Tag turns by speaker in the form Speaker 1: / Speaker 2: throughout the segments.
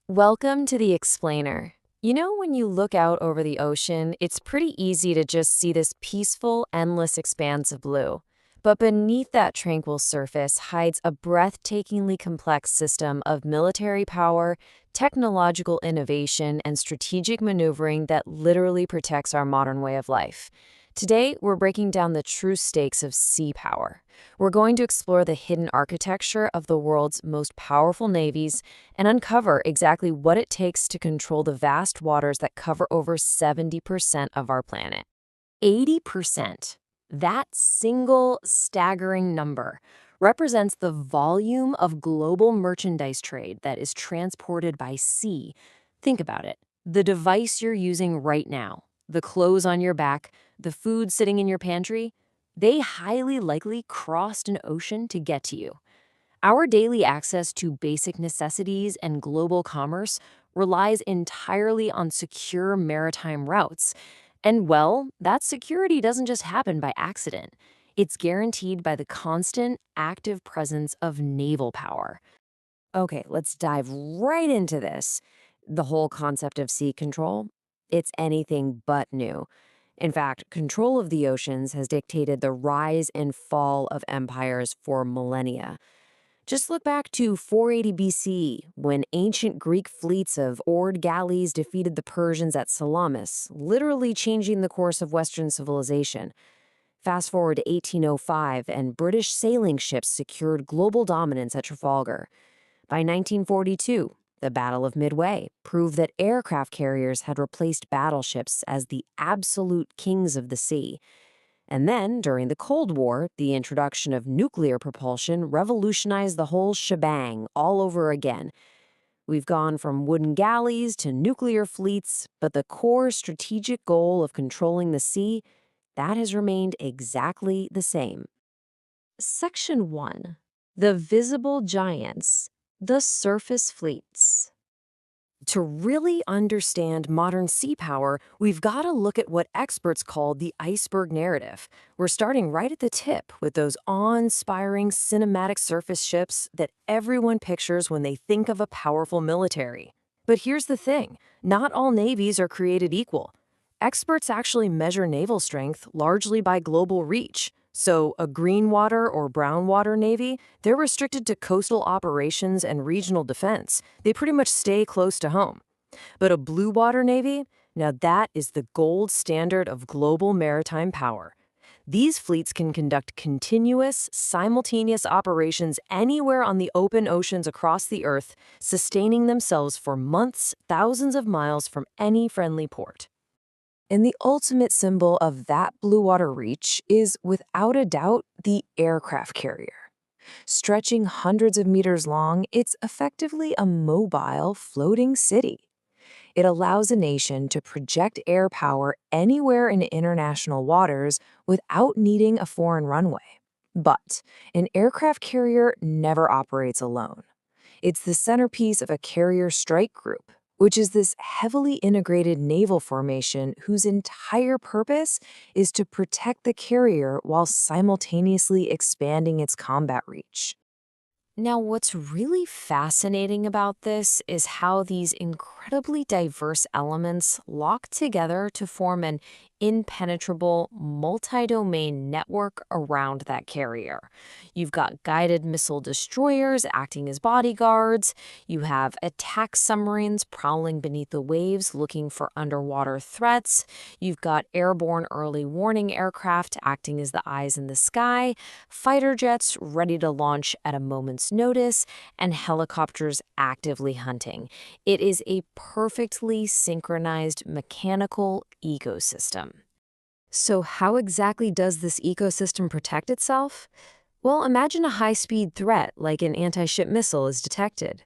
Speaker 1: Welcome to the Explainer. You know, when you look out over the ocean, it's pretty easy to just see this peaceful, endless expanse of blue. But beneath that tranquil surface hides a breathtakingly complex system of military power, technological innovation, and strategic maneuvering that literally protects our modern way of life. Today, we're breaking down the true stakes of sea power. We're going to explore the hidden architecture of the world's most powerful navies and uncover exactly what it takes to control the vast waters that cover over 70% of our planet. 80%. That single staggering number represents the volume of global merchandise trade that is transported by sea. Think about it. The device you're using right now, the clothes on your back, the food sitting in your pantry, they highly likely crossed an ocean to get to you. Our daily access to basic necessities and global commerce relies entirely on secure maritime routes. And well, that security doesn't just happen by accident. It's guaranteed by the constant, active presence of naval power. Okay, let's dive right into this. The whole concept of sea control, it's anything but new. In fact, control of the oceans has dictated the rise and fall of empires for millennia. Just look back to 480 BC, when ancient Greek fleets of oared galleys defeated the Persians at Salamis, literally changing the course of Western civilization. Fast forward to 1805, and British sailing ships secured global dominance at Trafalgar. By 1942, the Battle of Midway proved that aircraft carriers had replaced battleships as the absolute kings of the sea. And then, during the Cold War, the introduction of nuclear propulsion revolutionized the whole shebang all over again. We've gone from wooden galleys to nuclear fleets, but the core strategic goal of controlling the sea, that has remained exactly the same. Section 1. The Visible Giants, the Surface Fleets. To really understand modern sea power, we've got to look at what experts call the iceberg narrative. We're starting right at the tip with those awe-inspiring cinematic surface ships that everyone pictures when they think of a powerful military. But here's the thing, not all navies are created equal. Experts actually measure naval strength largely by global reach. So a green water or brown water navy, they're restricted to coastal operations and regional defense. They pretty much stay close to home. But a blue water navy, now that is the gold standard of global maritime power. These fleets can conduct continuous, simultaneous operations anywhere on the open oceans across the Earth, sustaining themselves for months, thousands of miles from any friendly port. And the ultimate symbol of that blue water reach is, without a doubt, the aircraft carrier. Stretching hundreds of meters long, it's effectively a mobile, floating city. It allows a nation to project air power anywhere in international waters without needing a foreign runway. But an aircraft carrier never operates alone. It's the centerpiece of a carrier strike group, which is this heavily integrated naval formation whose entire purpose is to protect the carrier while simultaneously expanding its combat reach. Now, what's really fascinating about this is how these incredibly diverse elements lock together to form an impenetrable, multi-domain network around that carrier. You've got guided missile destroyers acting as bodyguards. You have attack submarines prowling beneath the waves looking for underwater threats. You've got airborne early warning aircraft acting as the eyes in the sky, fighter jets ready to launch at a moment's notice, and helicopters actively hunting. It is a perfectly synchronized mechanical ecosystem. So how exactly does this ecosystem protect itself? Well, imagine a high-speed threat like an anti-ship missile is detected.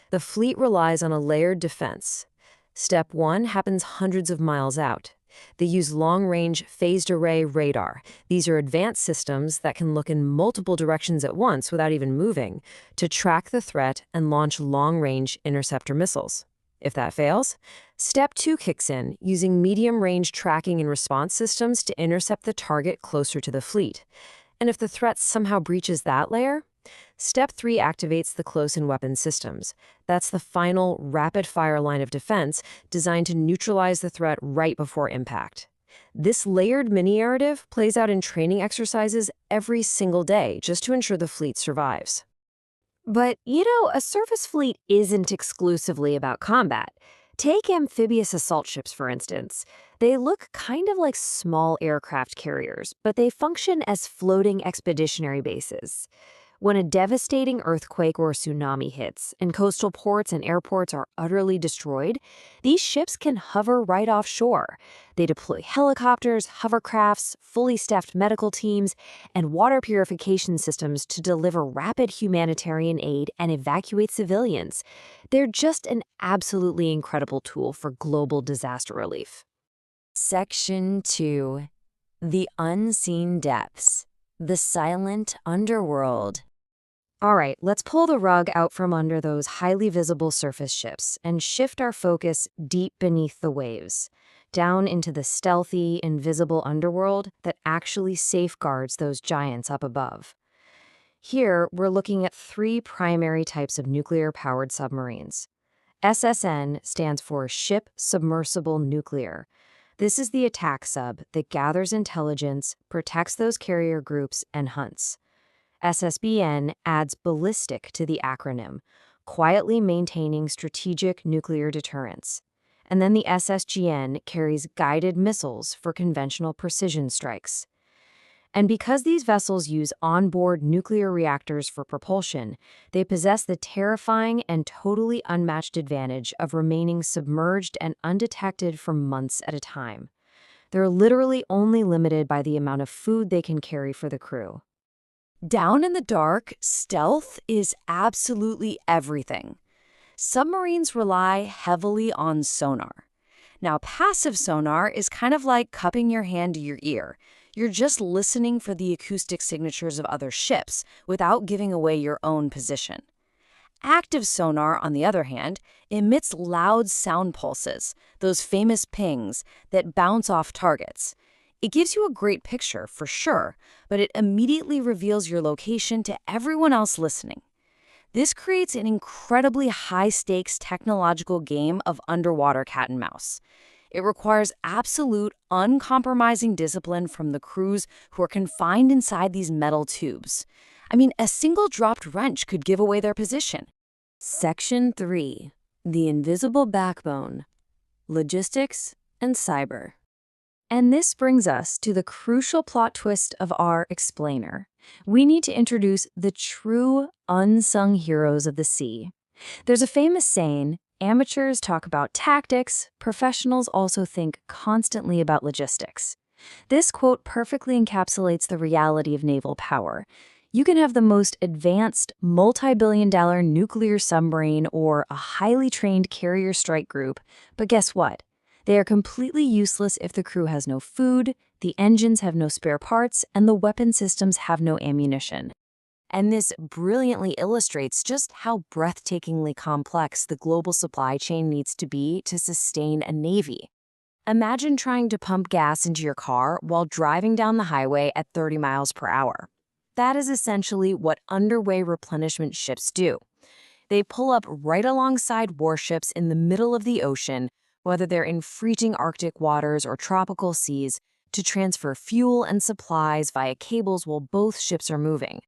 Speaker 1: The fleet relies on a layered defense. Step 1 happens hundreds of miles out. They use long-range phased-array radar. These are advanced systems that can look in multiple directions at once without even moving to track the threat and launch long-range interceptor missiles. If that fails, Step 2 kicks in, using medium-range tracking and response systems to intercept the target closer to the fleet. And if the threat somehow breaches that layer, Step 3 activates the close-in weapon systems. That's the final, rapid-fire line of defense designed to neutralize the threat right before impact. This layered mini-narrative plays out in training exercises every single day just to ensure the fleet survives. But, a surface fleet isn't exclusively about combat. Take amphibious assault ships, for instance. They look kind of like small aircraft carriers, but they function as floating expeditionary bases. When a devastating earthquake or tsunami hits and coastal ports and airports are utterly destroyed, these ships can hover right offshore. They deploy helicopters, hovercrafts, fully staffed medical teams, and water purification systems to deliver rapid humanitarian aid and evacuate civilians. They're just an absolutely incredible tool for global disaster relief. Section 2. The Unseen Depths. The Silent Underworld. All right, let's pull the rug out from under those highly visible surface ships and shift our focus deep beneath the waves, down into the stealthy, invisible underworld that actually safeguards those giants up above. Here, we're looking at 3 primary types of nuclear-powered submarines. SSN stands for Ship Submersible Nuclear. This is the attack sub that gathers intelligence, protects those carrier groups, and hunts. SSBN adds ballistic to the acronym, quietly maintaining strategic nuclear deterrence. And then the SSGN carries guided missiles for conventional precision strikes. And because these vessels use onboard nuclear reactors for propulsion, they possess the terrifying and totally unmatched advantage of remaining submerged and undetected for months at a time. They're literally only limited by the amount of food they can carry for the crew. Down in the dark, stealth is absolutely everything. Submarines rely heavily on sonar. Now, passive sonar is kind of like cupping your hand to your ear. You're just listening for the acoustic signatures of other ships without giving away your own position. Active sonar, on the other hand, emits loud sound pulses, those famous pings that bounce off targets. It gives you a great picture, for sure, but it immediately reveals your location to everyone else listening. This creates an incredibly high-stakes technological game of underwater cat and mouse. It requires absolute, uncompromising discipline from the crews who are confined inside these metal tubes. I mean, a single dropped wrench could give away their position. Section 3. The Invisible Backbone. Logistics and Cyber. And this brings us to the crucial plot twist of our explainer. We need to introduce the true unsung heroes of the sea. There's a famous saying, amateurs talk about tactics, professionals also think constantly about logistics. This quote perfectly encapsulates the reality of naval power. You can have the most advanced, multi-billion-dollar nuclear submarine or a highly trained carrier strike group, but guess what? They are completely useless if the crew has no food, the engines have no spare parts, and the weapon systems have no ammunition. And this brilliantly illustrates just how breathtakingly complex the global supply chain needs to be to sustain a navy. Imagine trying to pump gas into your car while driving down the highway at 30 miles per hour. That is essentially what underway replenishment ships do. They pull up right alongside warships in the middle of the ocean, whether they're in freezing Arctic waters or tropical seas, to transfer fuel and supplies via cables while both ships are moving.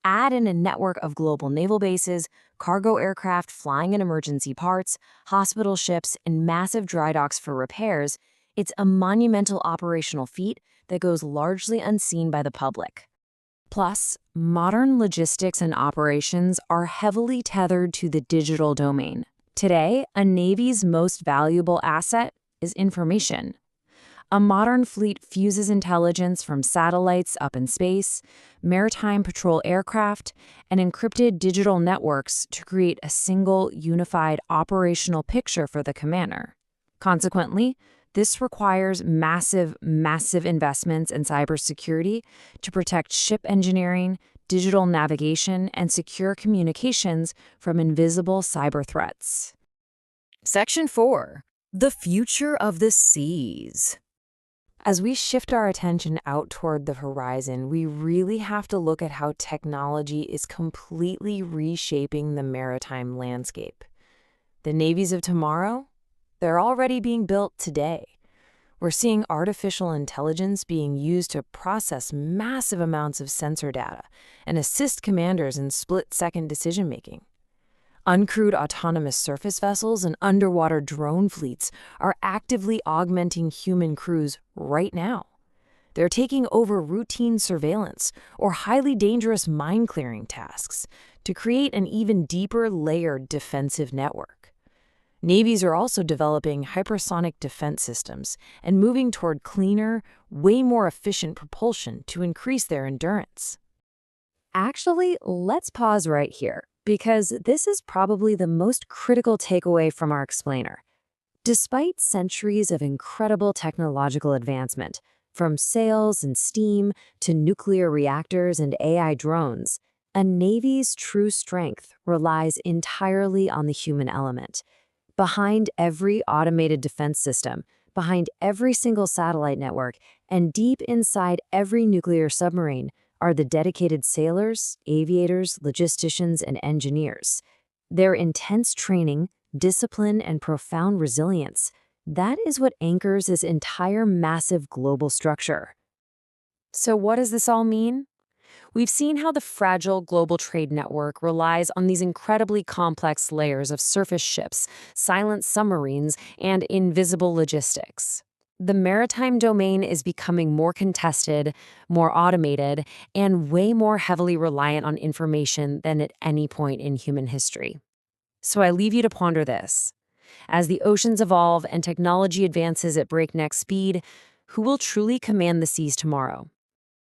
Speaker 1: Add in a network of global naval bases, cargo aircraft flying in emergency parts, hospital ships, and massive dry docks for repairs, it's a monumental operational feat that goes largely unseen by the public. Plus, modern logistics and operations are heavily tethered to the digital domain. Today, a Navy's most valuable asset is information. A modern fleet fuses intelligence from satellites up in space, maritime patrol aircraft, and encrypted digital networks to create a single, unified operational picture for the commander. Consequently, this requires massive investments in cybersecurity to protect ship engineering, digital navigation, and secure communications from invisible cyber threats. Section 4. The Future of the Seas. As we shift our attention out toward the horizon, we really have to look at how technology is completely reshaping the maritime landscape. The navies of tomorrow? They're already being built today. We're seeing artificial intelligence being used to process massive amounts of sensor data and assist commanders in split-second decision-making. Uncrewed autonomous surface vessels and underwater drone fleets are actively augmenting human crews right now. They're taking over routine surveillance or highly dangerous mine-clearing tasks to create an even deeper layered defensive network. Navies are also developing hypersonic defense systems and moving toward cleaner, way more efficient propulsion to increase their endurance. Actually, let's pause right here, because this is probably the most critical takeaway from our explainer. Despite centuries of incredible technological advancement, from sails and steam to nuclear reactors and AI drones, a Navy's true strength relies entirely on the human element. Behind every automated defense system, behind every single satellite network, and deep inside every nuclear submarine are the dedicated sailors, aviators, logisticians, and engineers. Their intense training, discipline, and profound resilience, that is what anchors this entire massive global structure. So what does this all mean? We've seen how the fragile global trade network relies on these incredibly complex layers of surface ships, silent submarines, and invisible logistics. The maritime domain is becoming more contested, more automated, and way more heavily reliant on information than at any point in human history. So I leave you to ponder this. As the oceans evolve and technology advances at breakneck speed, who will truly command the seas tomorrow?